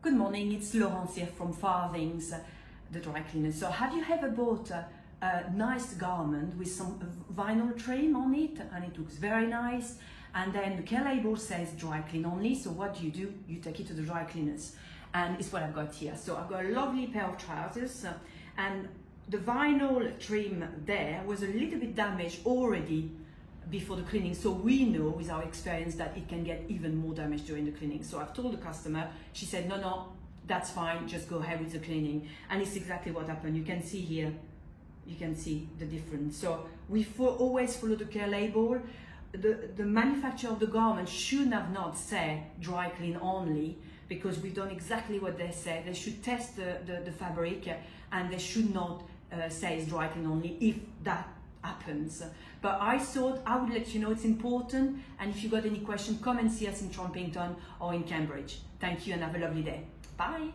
Good morning, it's Laurence here from Farthings, the dry cleaner. So have you ever bought a nice garment with some vinyl trim on it, and it looks very nice, and then the care label says dry clean only? So what do? You take it to the dry cleaners, and it's what I've got here. So I've got a lovely pair of trousers, and the vinyl trim there was a little bit damaged already before the cleaning, so we know with our experience that it can get even more damage during the cleaning. So I've told the customer, she said no, that's fine, just go ahead with the cleaning, and it's exactly what happened. You can see here, you can see the difference. So we always follow the care label. The manufacturer of the garment should have not said dry clean only, because we've done exactly what they said. They should test the fabric, and they should not say it's dry clean only if that happens. But I thought I would let you know it's important, and if you got any questions, come and see us in Trumpington or in Cambridge. Thank you and have a lovely day. Bye.